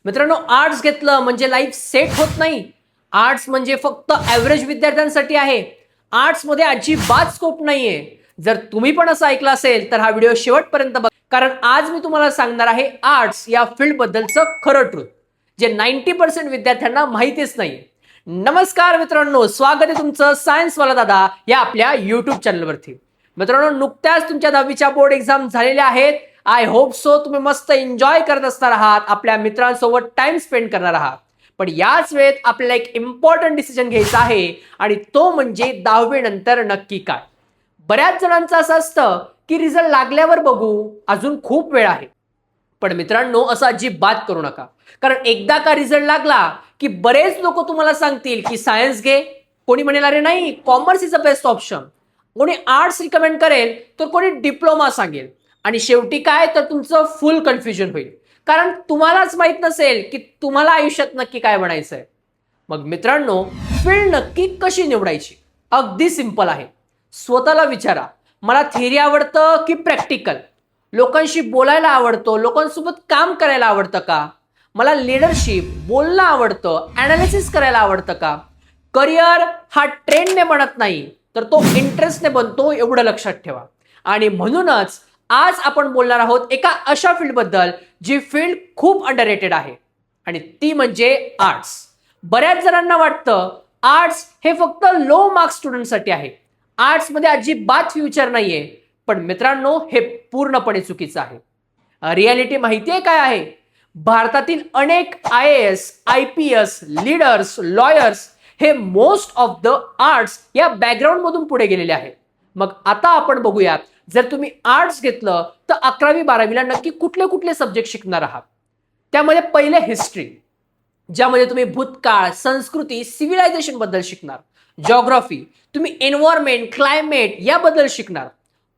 मित्रांनो, आर्ट्स घेतलं म्हणजे लाईफ सेट होत नाही. आर्ट्स म्हणजे फक्त ॲव्हरेज विद्यार्थ्यांसाठी आहे. आर्ट्समध्ये अजिबात स्कोप नाहीये. जर तुम्ही पण असं ऐकलं असेल तर हा व्हिडिओ शेवटपर्यंत बघा, कारण आज मी तुम्हाला सांगणार आहे आर्ट्स या फील्ड बद्दलचं खरं ट्रूथ, जे 90% विद्यार्थ्यांना माहितीच नाहीये. नमस्कार मित्रांनो, स्वागत आहे तुमचं सायन्सवाला दादा या आपल्या युट्यूब चॅनलवरती. मित्रांनो, नुकत्याच तुमच्या 10वीच्या बोर्ड एक्झाम झालेल्या आहेत. आय होप सो तुम्ही मस्त एन्जॉय करत असणार आहात, आपल्या मित्रांसोबत टाइम स्पेंड करणार आहात. पण याच वेळेत आपल्याला एक इम्पॉर्टंट डिसिजन घ्यायचा आहे, आणि तो म्हणजे 10वी नंतर नक्की काय. बऱ्याच जणांचं असं असतं की रिझल्ट लागल्यावर बघू, अजून खूप वेळ आहे. पण मित्रांनो, असं अजिबात करू नका, कारण एकदा का रिझल्ट लागला की बरेच लोक तुम्हाला सांगतील की सायन्स घे, कोणी म्हणेल अरे नाही commerce is a best option, कोणी आर्ट्स रिकमेंड करेल तर कोणी डिप्लोमा सांगेल, आणि शेवटी काय तर तुमचं फुल कन्फ्युजन होईल, कारण तुम्हालाच माहित नसेल की तुम्हाला आयुष्यात नक्की काय बनायचंय. मग मित्रांनो, फील्ड नक्की कशी निवडायची? अगदी सिंपल आहे. स्वतःला विचारा, मला थिअरी आवडतं की प्रॅक्टिकल? लोकांशी बोलायला आवडतो, लोकांसोबत काम करायला आवडतं का? मला लिडरशिप, बोलणं आवडतं, ॲनालिसिस करायला आवडतं का? करिअर हा ट्रेंडने बनत नाही, तर तो इंटरेस्टने बनतो, एवढं लक्षात ठेवा. आणि म्हणूनच आज आपण बोलणार आहोत एका अशा फील्डबद्दल जी फील्ड खूप अंडररेटेड आहे, आणि ती म्हणजे आर्ट्स. बऱ्याच जणांना वाटतं आर्ट्स हे फक्त लो मार्क्स स्टुडंटसाठी आहे, आर्ट्समध्ये अजिबात फ्युचर नाहीये. पण मित्रांनो, हे पूर्णपणे चुकीचं आहे. रियालिटी माहिती आहे काय आहे? भारतातील अनेक IAS, IPS, लीडर्स, लॉयर्स हे मोस्ट ऑफ द आर्ट्स या बॅकग्राऊंड मधून पुढे गेलेले आहेत. मग आता आपण बघूयात, जर तुम्ही आर्ट्स घेतलं तर 11वी-12वीला नक्की कुठले कुठले सब्जेक्ट शिकणार आहात. त्यामध्ये पहिले हिस्ट्री, ज्यामध्ये तुम्ही भूतकाळ, संस्कृती, सिव्हिलायझेशन बद्दल शिकणार. जॉग्राफी, तुम्ही एन्व्हायरमेंट, क्लायमेट याबद्दल शिकणार.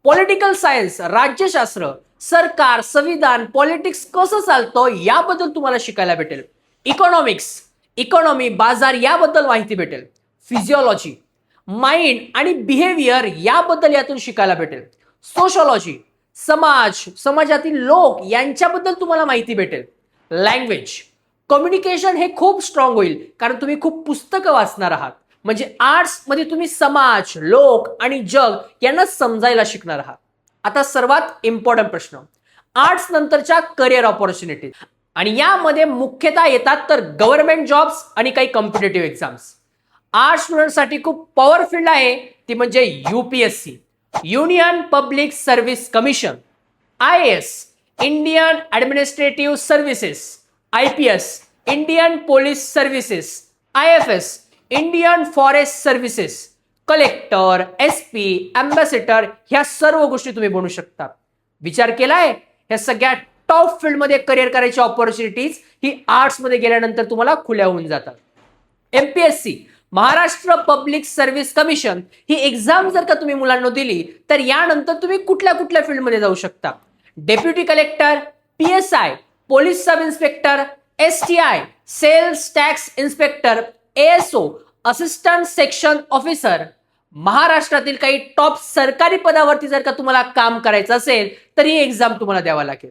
पॉलिटिकल सायन्स, राज्यशास्त्र, सरकार, संविधान, पॉलिटिक्स कसं चालतं याबद्दल तुम्हाला शिकायला भेटेल. इकॉनॉमिक्स, इकॉनॉमी, बाजार याबद्दल माहिती भेटेल. फिजिओलॉजी, माइंड आणि बिहेवियर याबद्दल यातून शिकायला भेटेल. सोशॉलॉजी, समाज, समाजातील लोक यांच्याबद्दल तुम्हाला माहिती भेटेल. लँग्वेज, कम्युनिकेशन हे खूप स्ट्रॉंग होईल, कारण तुम्ही खूप पुस्तकं वाचणार आहात. म्हणजे आर्ट्स मध्ये तुम्ही समाज, लोक आणि जग यांना समजायला शिकणार आहात. आता सर्वात इम्पॉर्टंट प्रश्न, आर्ट्स नंतरच्या करिअर ऑपॉर्च्युनिटीज, आणि यामध्ये मुख्यतः येतात तर गव्हर्नमेंट जॉब्स आणि काही कॉम्पिटेटिव्ह एक्झाम्स. आर्ट्स स्टुडंटसाठी खूप पॉवर फील्ड आहे, ती म्हणजे UPSC, union public service commission, IAS, Indian administrative services, IPS, Indian police services, IFS, Indian forest services, collector, SP, ambassador, ह्या सर्व गोष्टी तुम्ही बनू शकता. विचार केलाय? ह्या सगळ्या टॉप फील्डमध्ये करिअर करायची ऑपॉर्च्युनिटीज ही आर्ट्समध्ये गेल्यानंतर तुम्हाला खुल्या होऊन जातात. MPSC, Maharashtra public service commission, ही एक्झाम जर का तुम्ही मुलांना दिली तर यानंतर तुम्ही कुठल्या कुठल्या फील्डमध्ये जाऊ शकता. Deputy collector, PSI, police sub inspector, STI, sales tax inspector, ASO, assistant section officer. महाराष्ट्रातील काही टॉप सरकारी पदावरती जर का तुम्हाला काम करायचं असेल तर ही एक्झाम तुम्हाला द्यावा लागेल.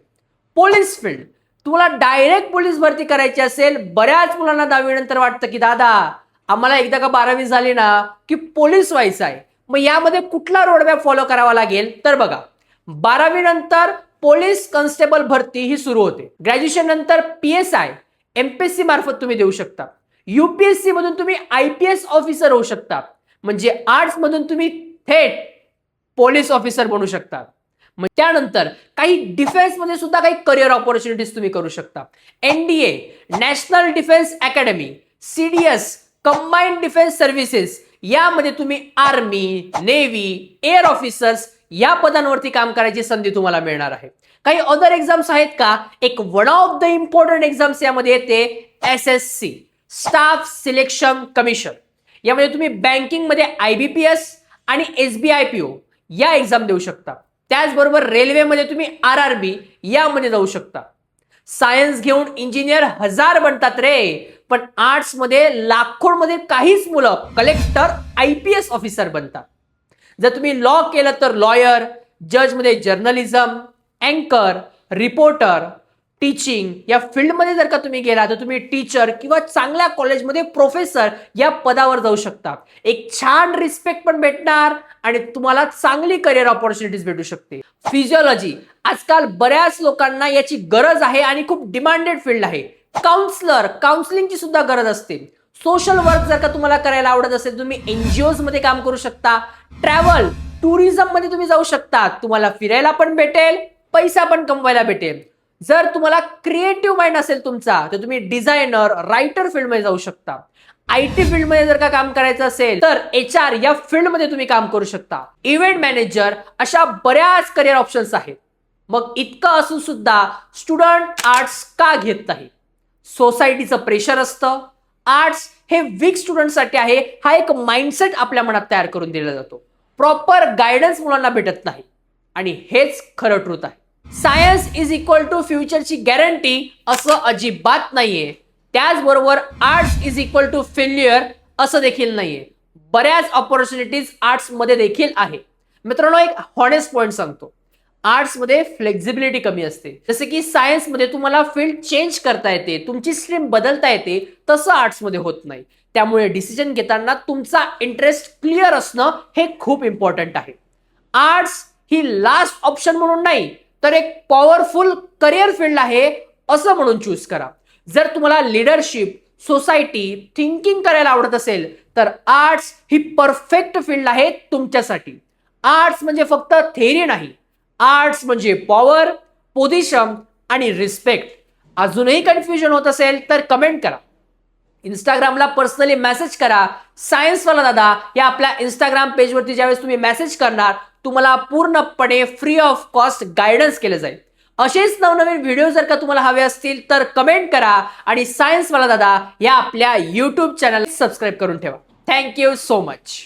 पोलीस फील्ड, तुम्हाला डायरेक्ट पोलीस भरती करायची असेल. बऱ्याच मुलांना 10वी नंतर वाटतं की दादा आम्हाला एकदा का 12वी झाली ना की पोलीस व्हायचं आहे, मग यामध्ये कुठला रोडमॅप फॉलो करावा लागेल? तर बघा, 12वी नंतर पोलीस कॉन्स्टेबल भरती ही सुरू होते. ग्रॅज्युएशन नंतर PSI, MPSC मार्फत तुम्ही देऊ शकता. UPSC मधून तुम्ही IPS ऑफिसर होऊ शकता. म्हणजे आर्ट्स मधून तुम्ही थेट पोलीस ऑफिसर बनू शकता. मग त्यानंतर काही डिफेन्स मध्ये सुद्धा काही करिअर ऑपॉर्च्युनिटीज तुम्ही करू शकता. NDA, national defence academy, CDS, combined defence services, यामध्ये तुम्ही आर्मी, नेव्ही, एअर ऑफिसर्स या पदांवरती काम करायची संधी तुम्हाला मिळणार आहे. काही अदर एक्झाम्स आहेत का? एक one of the important exams यामध्ये येते SSC, स्टाफ सिलेक्शन कमिशन. यामध्ये तुम्ही बँकिंगमध्ये IBPS आणि SBI PO या एक्झाम देऊ शकता. त्याचबरोबर रेल्वेमध्ये तुम्ही RRB यामध्ये जाऊ शकता. सायन्स घेऊन इंजिनियर हजार बनतात रे, पण आर्ट्समध्ये लाखोंमध्ये काहीच मुलं कलेक्टर, IPS ऑफिसर बनतात. जर तुम्ही लॉ केलं तर लॉयर, जजमध्ये जर्नलिझम, अँकर, रिपोर्टर, टीचिंग या फील्डमध्ये जर का तुम्ही गेला तर तुम्ही टीचर किंवा चांगल्या कॉलेजमध्ये प्रोफेसर या पदावर जाऊ शकता. एक छान रिस्पेक्ट पण भेटणार आणि तुम्हाला चांगली करिअर ऑपॉर्च्युनिटीज भेटू शकते. फिजिओलॉजी आजकाल बऱ्याच लोकांना याची गरज आहे आणि खूप डिमांडेड फील्ड आहे. काउन्सलर, काउन्सिलिंगची सुद्धा गरज असते. सोशल वर्क जर का तुम्हाला करायला आवडत असेल तुम्ही एनजीओज मध्ये काम करू शकता. ट्रॅव्हल, टुरिझम मध्ये तुम्ही जाऊ शकता. तुम्हाला फिरायला पण भेटेल, पैसा पण कमवायला भेटेल. जर तुम्हाला क्रिएटिव्ह माइंड असेल तुमचा तर तुम्ही डिझायनर, रायटर फील्डमध्ये जाऊ शकता. आयटी फील्डमध्ये जर का काम करायचं असेल तर HR या फील्डमध्ये तुम्ही काम करू शकता. इव्हेंट मॅनेजर, अशा बऱ्याच करिअर ऑप्शन्स आहेत. मग इतकं असून सुद्धा स्टुडंट आर्ट्स का घेत नाही? सोसायटीचं प्रेशर असतं. आर्ट्स हे वीक स्टुडंटसाठी आहे, हा एक माइंडसेट आपल्या मनात तयार करून दिला जातो. प्रॉपर गायडन्स मुलांना भेटत नाही आणि हेच खरं ट्रूथ आहे. सायन्स इज इक्वल टू फ्युचरची गॅरंटी असं अजिबात नाहीये. त्याचबरोबर arts is equal to failure असं देखील नाहीये. बऱ्याच ऑपॉर्च्युनिटीज आर्ट्स मध्ये देखील आहे. मित्रांनो, एक हॉनेस्ट पॉइंट सांगतो. आर्ट्स मध्ये फ्लेक्झिबिलिटी कमी असते. जसे की सायन्स मध्ये तुम्हाला फील्ड चेंज करता येते, तुमची स्ट्रीम बदलता येते, तसं आर्ट्स मध्ये होत नाही. त्यामुळे डिसिजन घेताना तुमचा इंटरेस्ट क्लिअर असणं हे खूप इम्पॉर्टंट आहे. आर्ट्स ही लास्ट ऑप्शन म्हणून नाही तर एक पॉवरफुल करिअर फील्ड आहे असं म्हणून चूज करा. जर तुम्हाला लिडरशिप, सोसायटी, थिंकिंग करायला आवडत असेल तर आर्ट्स ही परफेक्ट फील्ड आहे तुमच्यासाठी. आर्ट्स म्हणजे फक्त थेअरी नाही. आर्ट्स म्हणजे पॉवर, पोझिशन आणि रिस्पेक्ट. अजूनही कन्फ्युजन होत असेल तर कमेंट करा. इंस्टाग्रामला पर्सनली मेसेज करा. सायन्सवाला दादा या आपल्या इंस्टाग्राम पेजवरती ज्यावेळेस तुम्ही मेसेज करणार तुम्हाला पूर्णपणे फ्री ऑफ कॉस्ट गायडन्स केलं जाईल. असेच नवनवीन व्हिडिओ जर का तुम्हाला हवे असतील तर कमेंट करा आणि सायन्सवाला दादा या आपल्या YouTube चॅनल सबस्क्राईब करून ठेवा. Thank you so much.